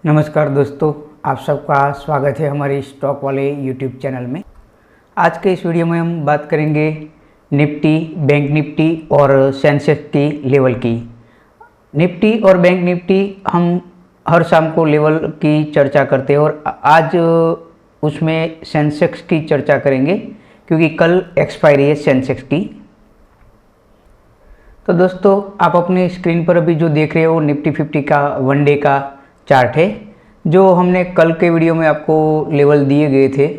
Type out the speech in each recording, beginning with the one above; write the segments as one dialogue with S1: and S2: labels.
S1: नमस्कार दोस्तों, आप सबका स्वागत है हमारे स्टॉक वाले यूट्यूब चैनल में। आज के इस वीडियो में हम बात करेंगे निफ्टी, बैंक निफ्टी और सेंसेक्स की लेवल की। निफ्टी और बैंक निफ्टी हम हर शाम को लेवल की चर्चा करते हैं और आज उसमें सेंसेक्स की चर्चा करेंगे क्योंकि कल एक्सपायरी है सेंसेक्स की। तो दोस्तों, आप अपने स्क्रीन पर अभी जो देख रहे हो निफ्टी 50 का वन डे का चार्ट है। जो हमने कल के वीडियो में आपको लेवल दिए गए थे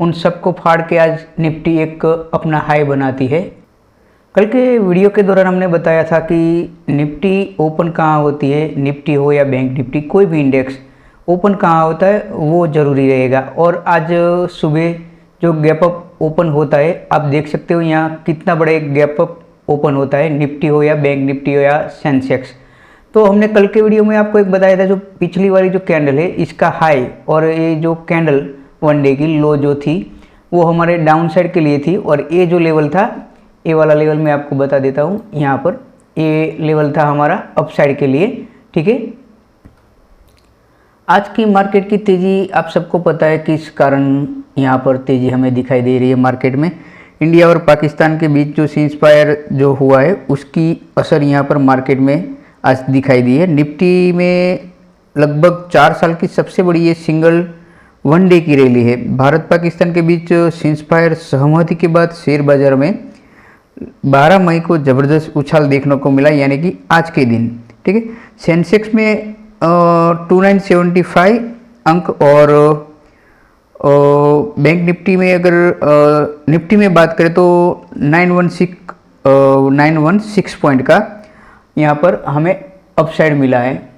S1: उन सबको फाड़ के आज निफ्टी एक अपना हाई बनाती है। कल के वीडियो के दौरान हमने बताया था कि निफ्टी ओपन कहाँ होती है, निफ्टी हो या बैंक निफ्टी, कोई भी इंडेक्स ओपन कहाँ होता है वो ज़रूरी रहेगा। और आज सुबह जो गैप अप ओपन होता है आप देख सकते हो यहाँ कितना बड़ा एक गैप अप ओपन होता है, निफ्टी हो या बैंक निफ्टी हो या सेंसेक्स। तो हमने कल के वीडियो में आपको एक बताया था जो पिछली वाली जो कैंडल है इसका हाई और ये जो कैंडल वन डे की लो जो थी वो हमारे डाउन साइड के लिए थी और ये जो लेवल था, ये वाला लेवल मैं आपको बता देता हूँ। यहाँ पर ये लेवल था हमारा अप साइड के लिए, ठीक है। आज की मार्केट की तेज़ी आप सबको पता है किस कारण यहाँ पर तेज़ी हमें दिखाई दे रही है मार्केट में। इंडिया और पाकिस्तान के बीच जो सीज़फायर जो हुआ है उसकी असर यहाँ पर मार्केट में आज दिखाई दी है। निफ्टी में लगभग 4 साल की सबसे बड़ी ये सिंगल वन डे की रैली है। भारत पाकिस्तान के बीच सीज़फायर सहमति के बाद शेयर बाजार में 12 मई को ज़बरदस्त उछाल देखने को मिला, यानी कि आज के दिन, ठीक है। सेंसेक्स में 2975 अंक और बैंक निफ्टी में अगर निफ्टी में बात करें तो 916 पॉइंट का यहाँ पर हमें अपसाइड मिला है।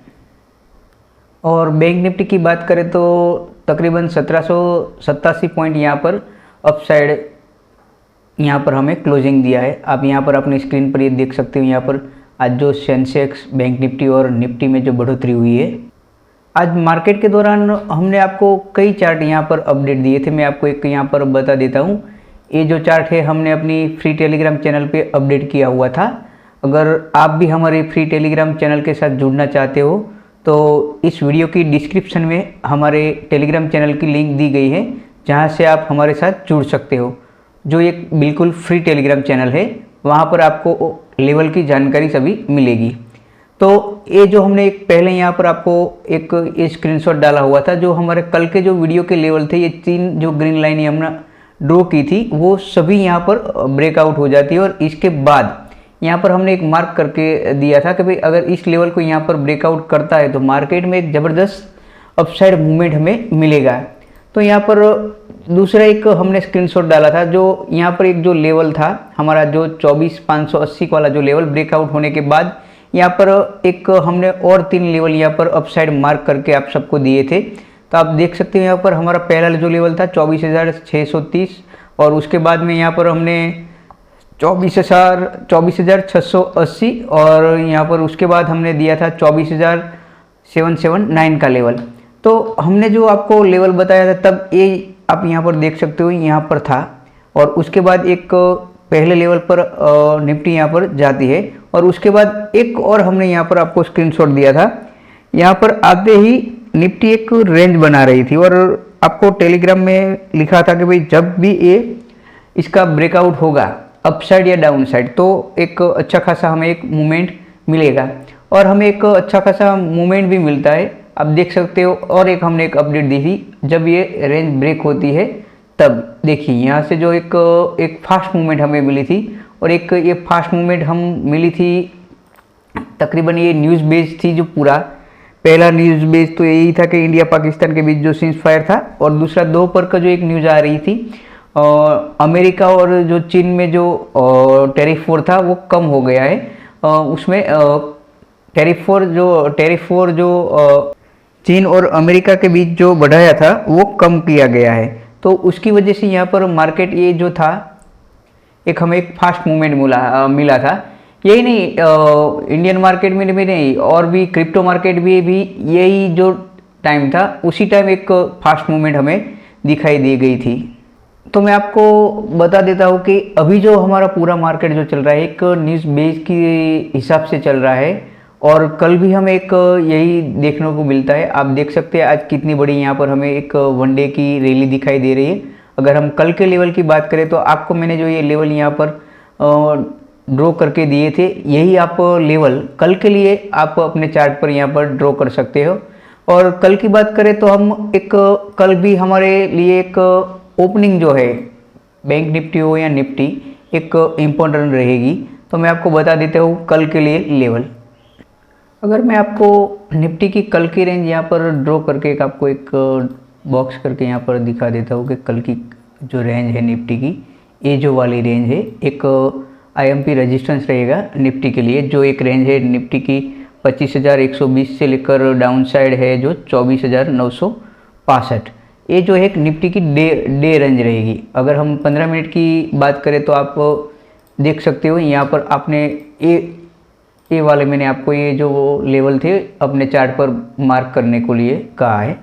S1: और बैंक निफ्टी की बात करें तो तकरीबन 1787 पॉइंट यहाँ पर अपसाइड यहाँ पर हमें क्लोजिंग दिया है। आप यहाँ पर अपनी स्क्रीन पर ये देख सकते हो। यहाँ पर आज जो सेंसेक्स, बैंक निफ्टी और निफ्टी में जो बढ़ोतरी हुई है। आज मार्केट के दौरान हमने आपको कई चार्ट यहाँ पर अपडेट दिए थे, मैं आपको एक यहाँ पर बता देता हूँ। ये जो चार्ट है हमने अपनी फ्री टेलीग्राम चैनल पे अपडेट किया हुआ था। अगर आप भी हमारे फ्री टेलीग्राम चैनल के साथ जुड़ना चाहते हो तो इस वीडियो की डिस्क्रिप्शन में हमारे टेलीग्राम चैनल की लिंक दी गई है जहाँ से आप हमारे साथ जुड़ सकते हो। जो एक बिल्कुल फ्री टेलीग्राम चैनल है, वहाँ पर आपको लेवल की जानकारी सभी मिलेगी। तो ये जो हमने एक पहले यहाँ पर आपको एक ये स्क्रीनशॉट डाला हुआ था, जो हमारे कल के जो वीडियो के लेवल थे, ये 3 जो ग्रीन लाइन हमने ड्रॉ की थी वो सभी यहाँ पर ब्रेकआउट हो जाती है। और इसके बाद यहाँ पर हमने एक मार्क करके दिया था कि भाई अगर इस लेवल को यहाँ पर ब्रेकआउट करता है तो मार्केट में एक ज़बरदस्त अपसाइड मूवमेंट हमें मिलेगा। तो यहाँ पर दूसरा एक हमने स्क्रीनशॉट डाला था, जो यहाँ पर एक जो लेवल था हमारा जो 24,580 वाला जो लेवल ब्रेकआउट होने के बाद यहाँ पर एक हमने और 3 लेवल यहाँ पर अपसाइड मार्क करके आप सबको दिए थे। तो आप देख सकते हो यहाँ पर हमारा पहला जो लेवल था 24,630 और उसके बाद में यहाँ पर हमने 24,680 और यहाँ पर उसके बाद हमने दिया था 24,779 का लेवल। तो हमने जो आपको लेवल बताया था तब ये आप यहाँ पर देख सकते हो यहाँ पर था और उसके बाद एक पहले लेवल पर निफ्टी यहाँ पर जाती है और उसके बाद एक और हमने यहाँ पर आपको स्क्रीनशॉट दिया था। यहाँ पर आते ही निफ्टी एक रेंज बना रही थी और आपको टेलीग्राम में लिखा था कि भाई जब भी ये इसका ब्रेकआउट होगा अपसाइड या डाउन साइड तो एक अच्छा खासा हमें एक मूवमेंट मिलेगा और हमें एक अच्छा खासा मूवमेंट भी मिलता है। आप देख सकते हो। और एक हमने एक अपडेट दी थी जब ये रेंज ब्रेक होती है तब देखिए यहाँ से जो एक फास्ट मूवमेंट हमें मिली थी और एक ये फास्ट मूवमेंट हम मिली थी तकरीबन ये न्यूज़ बेस थी। जो पूरा पहला न्यूज़ बेस तो यही था कि इंडिया पाकिस्तान के बीच जो सीज़फायर था और दूसरा दोपहर का जो एक न्यूज़ आ रही थी अमेरिका और जो चीन में जो टैरिफ वॉर था वो कम हो गया है। उसमें टैरिफ वॉर जो चीन और अमेरिका के बीच जो बढ़ाया था वो कम किया गया है। तो उसकी वजह से यहाँ पर मार्केट ये जो था एक हमें एक फास्ट मूवमेंट मिला था। यही नहीं, इंडियन मार्केट में भी नहीं और भी क्रिप्टो मार्केट भी यही जो टाइम था उसी टाइम एक फास्ट मूवमेंट हमें दिखाई दी गई थी। तो मैं आपको बता देता हूँ कि अभी जो हमारा पूरा मार्केट जो चल रहा है एक न्यूज़ बेस के हिसाब से चल रहा है और कल भी हमें एक यही देखने को मिलता है। आप देख सकते हैं आज कितनी बड़ी यहाँ पर हमें एक वनडे की रैली दिखाई दे रही है। अगर हम कल के लेवल की बात करें तो आपको मैंने जो ये लेवल यहाँ पर ड्रॉ करके दिए थे, यही आप लेवल कल के लिए आप अपने चार्ट पर यहाँ पर ड्रॉ कर सकते हो। और कल की बात करें तो हम एक कल भी हमारे लिए एक ओपनिंग जो है बैंक निफ्टी हो या निफ्टी एक इम्पोर्टेंट रहेगी। तो मैं आपको बता देता हूँ कल के लिए लेवल। अगर मैं आपको निफ्टी की कल की रेंज यहाँ पर ड्रॉ करके एक आपको एक बॉक्स करके यहाँ पर दिखा देता हूँ कि कल की जो रेंज है निफ्टी की, ये जो वाली रेंज है एक आईएमपी रेजिस्टेंस रहेगा निफ्टी के लिए। जो एक रेंज है निफ्टी की 25,120 से लेकर डाउन साइड है जो 24,965, ये जो है एक निफ्टी की डे रेंज रहेगी। अगर हम 15 मिनट की बात करें तो आप देख सकते हो यहाँ पर आपने ये वाले मैंने आपको ये जो लेवल थे अपने चार्ट पर मार्क करने को लिए कहा है।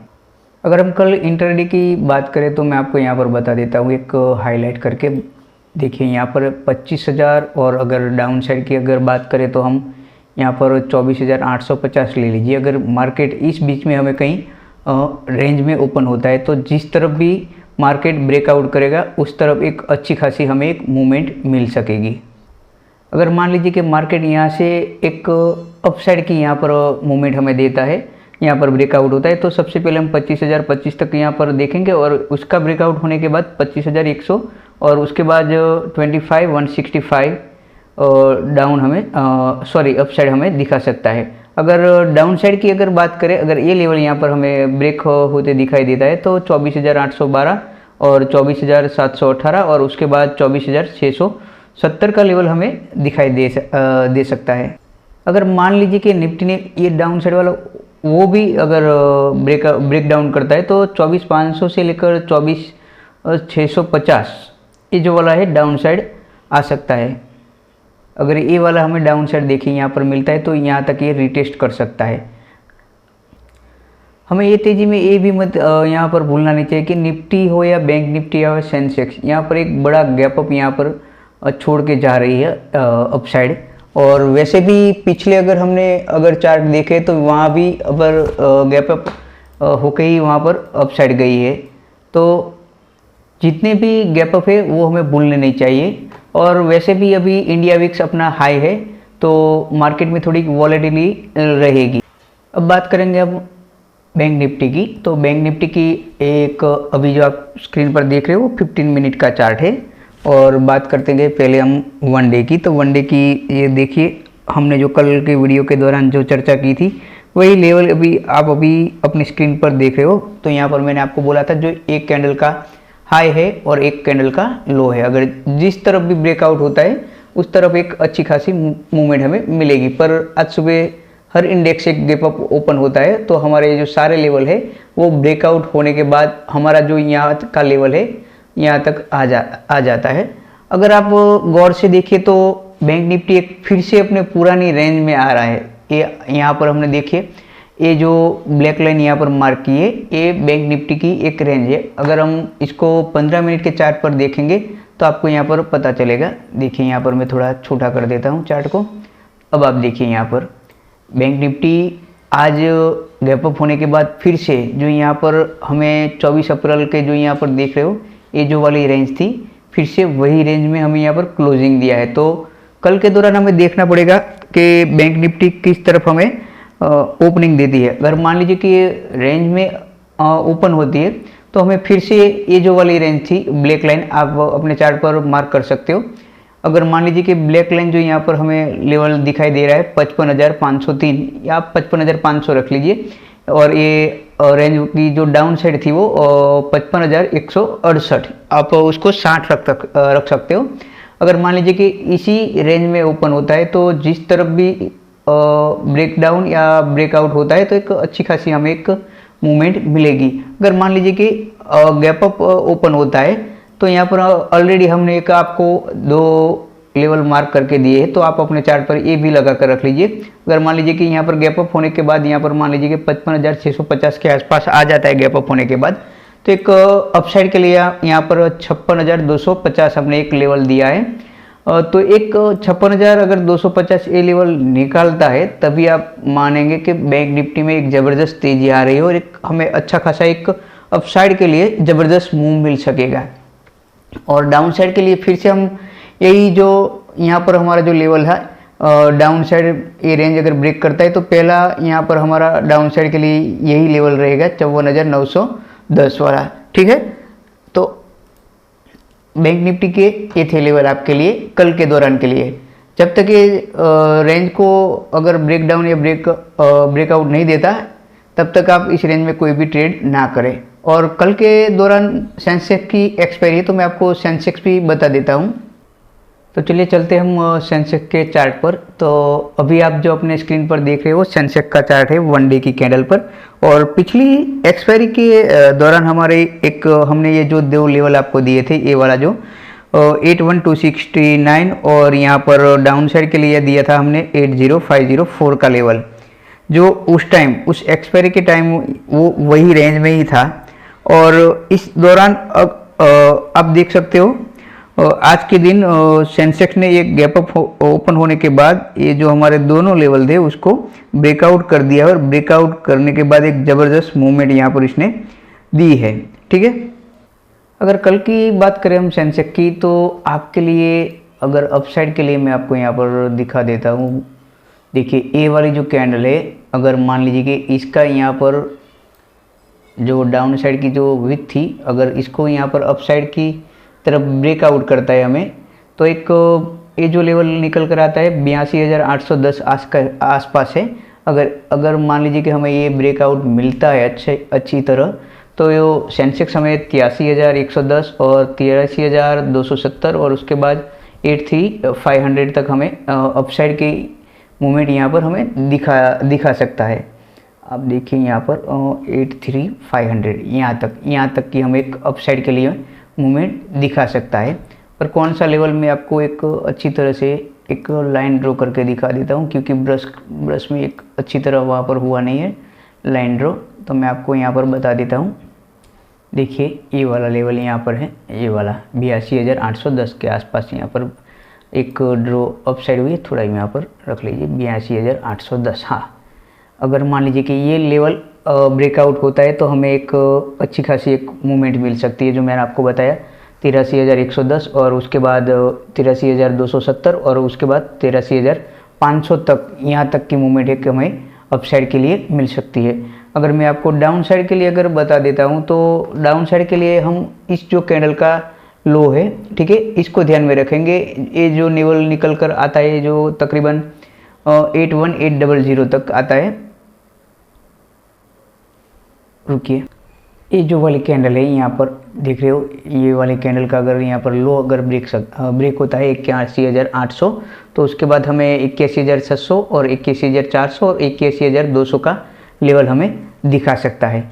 S1: अगर हम कल इंटरडे की बात करें तो मैं आपको यहाँ पर बता देता हूँ एक हाईलाइट करके। देखिए यहाँ पर 25,000 और अगर डाउन साइड की अगर बात करें तो हम यहाँ पर 24,850 ले लीजिए। अगर मार्केट इस बीच में हमें कहीं रेंज में ओपन होता है तो जिस तरफ भी मार्केट ब्रेकआउट करेगा उस तरफ एक अच्छी खासी हमें एक मूवमेंट मिल सकेगी। अगर मान लीजिए कि मार्केट यहाँ से एक अपसाइड की यहाँ पर मूवमेंट हमें देता है, यहाँ पर ब्रेकआउट होता है, तो सबसे पहले हम 25,025 तक यहाँ पर देखेंगे और उसका ब्रेकआउट होने के बाद 25,100 और उसके बाद 25,165 डाउन हमें अपसाइड हमें दिखा सकता है। अगर डाउन साइड की अगर बात करें, अगर ये लेवल यहाँ पर हमें ब्रेक होते दिखाई देता है तो 24,812 और 24,718 और उसके बाद 24,670 का लेवल हमें दिखाई दे सकता है। अगर मान लीजिए कि निफ्टी ने ये डाउन साइड वाला वो भी अगर ब्रेक डाउन करता है तो 24,500 से लेकर 24,650 ये जो वाला है डाउन साइड आ सकता है। अगर ये वाला हमें डाउन साइड देखिए यहाँ पर मिलता है तो यहाँ तक ये रिटेस्ट कर सकता है। हमें ये तेज़ी में ये भी मत यहाँ पर भूलना नहीं चाहिए कि निफ्टी हो या बैंक निफ्टी या सेंसेक्स, यहाँ पर एक बड़ा गैप अप यहाँ पर छोड़ के जा रही है अपसाइड। और वैसे भी पिछले अगर चार्ट देखे तो वहाँ भी अगर गैप अप होके ही वहाँ पर अपसाइड गई है। तो जितने भी गैप अप है वो हमें भूलने नहीं चाहिए। और वैसे भी अभी इंडिया विक्स अपना हाई है तो मार्केट में थोड़ी वॉलेटिलिटी रहेगी। अब बात करेंगे अब बैंक निफ्टी की। तो बैंक निफ्टी की एक अभी जो आप स्क्रीन पर देख रहे हो वो 15 मिनट का चार्ट है। और बात करते हैं पहले हम वन डे की। तो वन डे की ये देखिए, हमने जो कल के वीडियो के दौरान जो चर्चा की थी वही लेवल आप अभी अपनी स्क्रीन पर देख रहे हो। तो यहाँ पर मैंने आपको बोला था जो एक कैंडल का हाई है और एक कैंडल का लो है, अगर जिस तरफ भी ब्रेकआउट होता है उस तरफ एक अच्छी खासी मूवमेंट हमें मिलेगी। पर आज सुबह हर इंडेक्स एक गैप अप ओपन होता है तो हमारे जो सारे लेवल है वो ब्रेकआउट होने के बाद हमारा जो यहाँ का लेवल है यहाँ तक आ जाता है। अगर आप गौर से देखिए तो बैंक निफ्टी एक फिर से अपने पुरानी रेंज में आ रहा है। ये यहाँ पर हमने देखिए ये जो ब्लैक लाइन यहाँ पर मार्क की है ये बैंक निफ्टी की एक रेंज है। अगर हम इसको 15 मिनट के चार्ट पर देखेंगे तो आपको यहाँ पर पता चलेगा। देखिए यहाँ पर मैं थोड़ा छोटा कर देता हूँ चार्ट को। अब आप देखिए यहाँ पर बैंक निफ्टी आज गैप अप होने के बाद फिर से जो यहाँ पर हमें 24 अप्रैल के जो यहाँ पर देख रहे हो ये जो वाली रेंज थी फिर से वही रेंज में हमें यहाँ पर क्लोजिंग दिया है। तो कल के दौरान हमें देखना पड़ेगा कि बैंक निफ्टी किस तरफ हमें ओपनिंग देती है। अगर मान लीजिए कि ये रेंज में ओपन होती है तो हमें फिर से ये जो वाली रेंज थी ब्लैक लाइन आप अपने चार्ट पर मार्क कर सकते हो। अगर मान लीजिए कि ब्लैक लाइन जो यहाँ पर हमें लेवल दिखाई दे रहा है 55,503 या आप 55,500 रख लीजिए और ये रेंज की जो डाउन साइड थी वो 55,168 आप उसको 60 रख सकते हो। अगर मान लीजिए कि इसी रेंज में ओपन होता है तो जिस तरफ भी ब्रेक डाउन या ब्रेकआउट होता है तो एक अच्छी खासी हमें एक मूवमेंट मिलेगी। अगर मान लीजिए कि गैप अप ओपन होता है तो यहाँ पर ऑलरेडी हमने एक आपको 2 लेवल मार्क करके दिए हैं तो आप अपने चार्ट पर ये भी लगा कर रख लीजिए। अगर मान लीजिए कि यहाँ पर गैप अप होने के बाद यहाँ पर मान लीजिए कि 55,650 के आसपास आ जाता है गैप अप होने के बाद तो एक अपसाइड के लिए यहाँ पर 56,250 हमने एक लेवल दिया है। तो एक 56,000 अगर 250 ये लेवल निकालता है तभी आप मानेंगे कि बैंक निफ्टी में एक ज़बरदस्त तेज़ी आ रही है और एक हमें अच्छा खासा एक अपसाइड के लिए ज़बरदस्त मूव मिल सकेगा। और डाउन साइड के लिए फिर से हम यही जो यहाँ पर हमारा जो लेवल है डाउन साइड ये रेंज अगर ब्रेक करता है तो पहला यहाँ पर हमारा डाउन साइड के लिए यही लेवल रहेगा 54,910 वाला। ठीक है, तो बैंक निफ्टी के ये थे लेवल आपके लिए कल के दौरान के लिए। जब तक ये रेंज को अगर ब्रेक डाउन या ब्रेकआउट नहीं देता तब तक आप इस रेंज में कोई भी ट्रेड ना करें। और कल के दौरान सेंसेक्स की एक्सपायरी है तो मैं आपको सेंसेक्स भी बता देता हूँ। तो चलिए चलते हम सेंसेक्स के चार्ट पर। तो अभी आप जो अपने स्क्रीन पर देख रहे हो सेंसेक्स का चार्ट है 1 डे की कैंडल पर। और पिछली एक्सपायरी के दौरान हमारे हमने ये जो 2 लेवल आपको दिए थे, ये वाला जो 81,269 और यहाँ पर डाउन साइड के लिए दिया था हमने 80,504 का लेवल, जो उस टाइम उस एक्सपायरी के टाइम वो वही रेंज में ही था। और इस दौरान आप देख सकते हो आज के दिन सेंसेक्स ने एक गैप अप ओपन होने के बाद ये जो हमारे दोनों लेवल थे उसको ब्रेकआउट कर दिया और ब्रेकआउट करने के बाद एक ज़बरदस्त मूवमेंट यहाँ पर इसने दी है। ठीक है, अगर कल की बात करें हम सेंसेक्स की तो आपके लिए अगर अपसाइड के लिए मैं आपको यहाँ पर दिखा देता हूँ। देखिए ये वाली जो कैंडल है, अगर मान लीजिए कि इसका यहाँ पर जो डाउन साइड की जो विथ थी, अगर इसको यहाँ पर अपसाइड की तरफ ब्रेकआउट करता है हमें तो एक ये जो लेवल निकल कर आता है 82,810 आसपास है। अगर मान लीजिए कि हमें ये ब्रेकआउट मिलता है अच्छी तरह तो ये सेंसेक्स हमें 83,110 और 83,270 और उसके बाद 83,500 तक हमें अपसाइड की मूवमेंट यहाँ पर हमें दिखा सकता है। आप देखिए यहाँ पर 83,500 यहाँ तक की हमें एक अपसाइड के लिए मूवमेंट दिखा सकता है। पर कौन सा लेवल मैं आपको एक अच्छी तरह से एक लाइन ड्रॉ करके दिखा देता हूँ, क्योंकि ब्रश में एक अच्छी तरह वहाँ पर हुआ नहीं है लाइन ड्रॉ, तो मैं आपको यहाँ पर बता देता हूँ। देखिए ये वाला लेवल यहाँ पर है, ये वाला 82,810 के आसपास यहाँ पर एक ड्रॉ अपसाइड हुई है। थोड़ा यहाँ पर रख लीजिए 82,810। हाँ, अगर मान लीजिए कि ये लेवल ब्रेकआउट होता है तो हमें एक अच्छी खासी एक मूवमेंट मिल सकती है, जो मैंने आपको बताया 83,110 और उसके बाद 83,270 और उसके बाद 83,500 तक, यहाँ तक की मूवमेंट एक हमें अपसाइड के लिए मिल सकती है। अगर मैं आपको डाउन साइड के लिए अगर बता देता हूँ तो डाउन साइड के लिए हम इस जो कैंडल का लो है, ठीक है, इसको ध्यान में रखेंगे। ये जो लेवल निकल कर आता है जो तकरीबन 81,800 तक आता है। रुकिए, ये जो वाली कैंडल है यहाँ पर देख रहे हो, ये वाली कैंडल का अगर यहाँ पर लो अगर ब्रेक होता है 81,800 तो उसके बाद हमें 81,700 और 81,400 और 81,200 का लेवल हमें दिखा सकता है।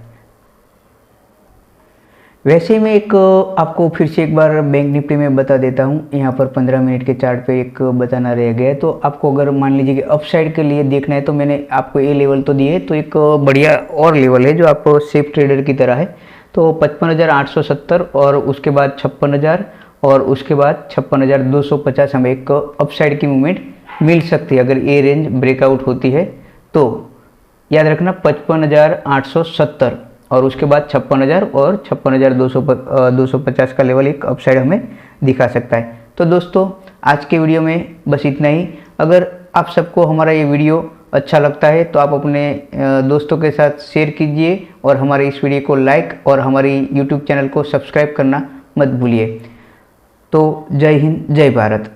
S1: वैसे मैं एक आपको फिर से एक बार बैंक निफ्टी में बता देता हूँ। यहाँ पर 15 मिनट के चार्ट पे एक बताना रह गया है। तो आपको अगर मान लीजिए कि अपसाइड के लिए देखना है तो मैंने आपको ये लेवल तो दिए, तो एक बढ़िया और लेवल है जो आपको सेफ ट्रेडर की तरह है। तो 55,870 और उसके बाद 56,000 और उसके बाद 56,250 हमें एक अपसाइड की मूवमेंट मिल सकती है अगर ये रेंज ब्रेकआउट होती है। तो याद रखना 55,870 और उसके बाद 56,000 और 56,250 का लेवल एक अपसाइड हमें दिखा सकता है। तो दोस्तों आज के वीडियो में बस इतना ही। अगर आप सबको हमारा ये वीडियो अच्छा लगता है तो आप अपने दोस्तों के साथ शेयर कीजिए और हमारे इस वीडियो को लाइक और हमारी यूट्यूब चैनल को सब्सक्राइब करना मत भूलिए। तो जय हिंद, जय भारत।